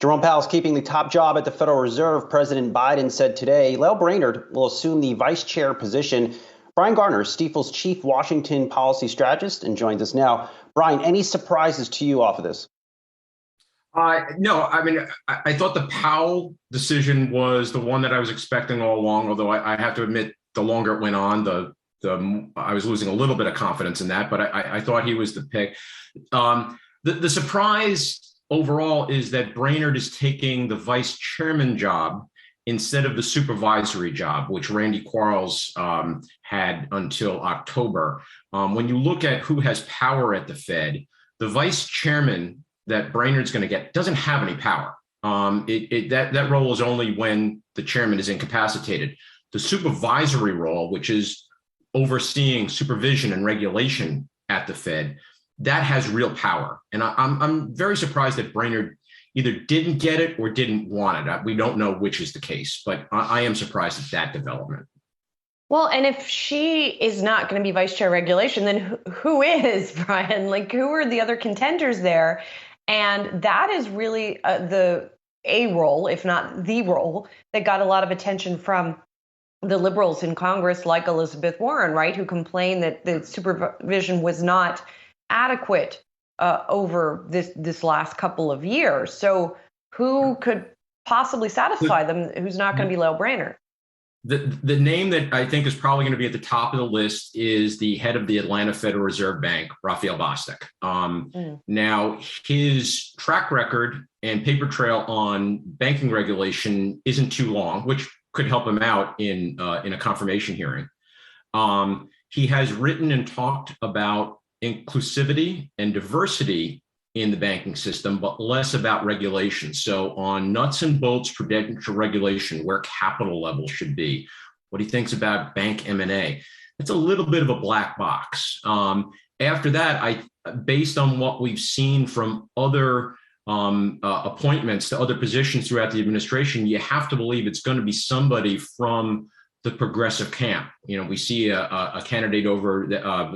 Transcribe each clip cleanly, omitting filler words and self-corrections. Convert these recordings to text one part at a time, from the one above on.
Jerome Powell is keeping the top job at the Federal Reserve. President Biden said today Lael Brainard will assume the vice chair position. Brian Gardner, Stifel's chief Washington policy strategist, and joins us now. Brian, any surprises to you off of this? No, I mean, I thought the Powell decision was the one that I was expecting all along, although I have to admit, the longer it went on, I was losing a little bit of confidence in that, but I thought he was the pick. The surprise overall is that Brainard is taking the vice chairman job instead of the supervisory job, which Randy Quarles had until October. When you look at who has power at the Fed, the vice chairman that Brainard's going to get doesn't have any power. That role is only when the chairman is incapacitated. The supervisory role, which is overseeing supervision and regulation at the Fed, that has real power. And I'm very surprised that Brainard either didn't get it or didn't want it. We don't know which is the case, but I am surprised at that development. Well, and if she is not going to be vice chair regulation, then who is, Brian? Like, who are the other contenders there? And that is really a role, if not the role, that got a lot of attention from the liberals in Congress, like Elizabeth Warren, right, who complained that the supervision was not adequate over this last couple of years. So who could possibly satisfy them who's not going to be Lael Brainard? The name that I think is probably going to be at the top of the list is the head of the Atlanta Federal Reserve Bank, Raphael Bostic. Now, his track record and paper trail on banking regulation isn't too long, which could help him out in a confirmation hearing. He has written and talked about inclusivity and diversity in the banking system, but less about regulation. So on nuts and bolts prudential regulation, where capital levels should be, what he thinks about bank M&A, it's a little bit of a black box. After that, based on what we've seen from other appointments to other positions throughout the administration, you have to believe it's going to be somebody from the progressive camp. You know, we see a candidate over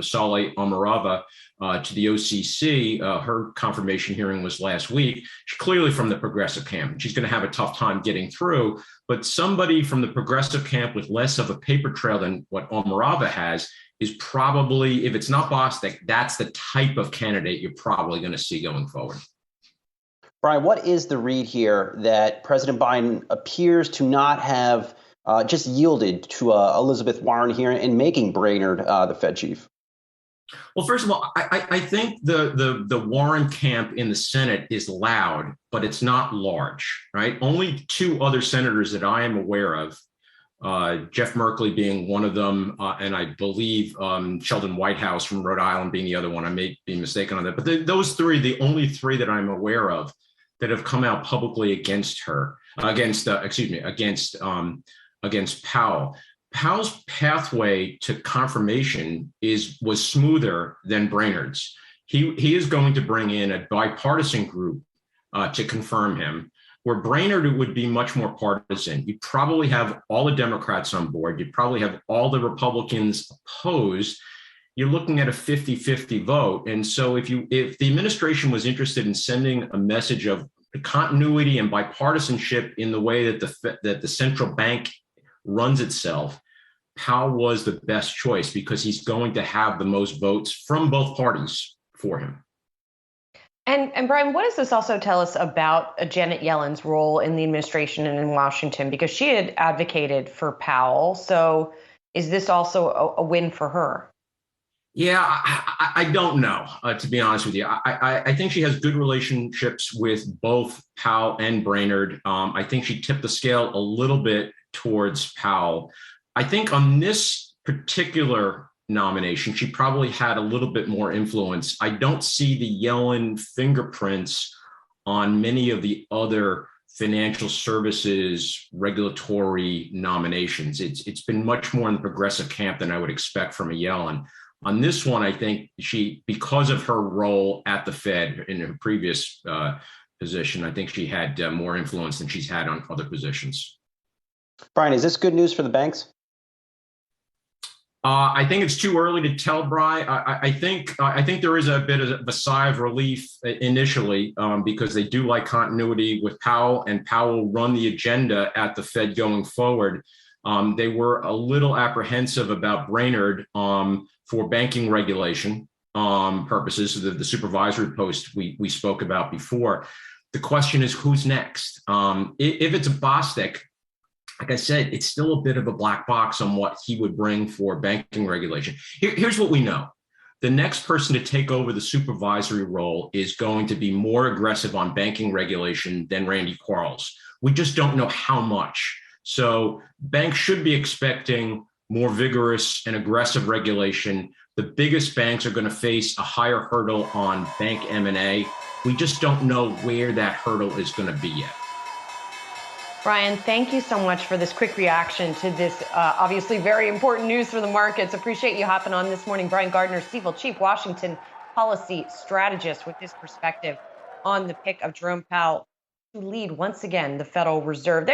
Saleh Almirava to the OCC. Her confirmation hearing was last week. She's clearly from the progressive camp. She's going to have a tough time getting through, but somebody from the progressive camp with less of a paper trail than what Almirava has is probably, if it's not Bostic, that's the type of candidate you're probably going to see going forward. Brian, what is the read here that President Biden appears to not have just yielded to Elizabeth Warren here in making Brainard the Fed chief? Well, first of all, I think the Warren camp in the Senate is loud, but it's not large, right? Only two other senators that I am aware of, Jeff Merkley being one of them, and I believe Sheldon Whitehouse from Rhode Island being the other one. I may be mistaken on that, but those three, the only three that I'm aware of that have come out publicly against her, against Powell. Powell's pathway to confirmation was smoother than Brainard's. He is going to bring in a bipartisan group to confirm him, where Brainard would be much more partisan. You'd probably have all the Democrats on board. You'd probably have all the Republicans opposed. You're looking at a 50-50 vote. And so if the administration was interested in sending a message of continuity and bipartisanship in the way that the central bank runs itself, Powell was the best choice because he's going to have the most votes from both parties for him. And Brian, what does this also tell us about Janet Yellen's role in the administration and in Washington? Because she had advocated for Powell. So is this also a win for her? Yeah, I don't know, to be honest with you. I think she has good relationships with both Powell and Brainard. I think she tipped the scale a little bit towards Powell. I think on this particular nomination, she probably had a little bit more influence. I don't see the Yellen fingerprints on many of the other financial services regulatory nominations. It's been much more in the progressive camp than I would expect from a Yellen. On this one, I think she, because of her role at the Fed in her previous position, I think she had more influence than she's had on other positions. Brian, is this good news for the banks? I think it's too early to tell, Bry. I think there is a bit of a sigh of relief initially because they do like continuity with Powell, and Powell run the agenda at the Fed going forward. They were a little apprehensive about Brainard for banking regulation purposes, the supervisory post we spoke about before. The question is, who's next? If it's a Bostic, like I said, it's still a bit of a black box on what he would bring for banking regulation. Here's what we know. The next person to take over the supervisory role is going to be more aggressive on banking regulation than Randy Quarles. We just don't know how much. So banks should be expecting more vigorous and aggressive regulation. The biggest banks are going to face a higher hurdle on bank M&A. We just don't know where that hurdle is going to be yet. Brian, thank you so much for this quick reaction to this obviously very important news for the markets. Appreciate you hopping on this morning. Brian Gardner, Stifel Chief Washington Policy Strategist, with his perspective on the pick of Jerome Powell to lead once again the Federal Reserve.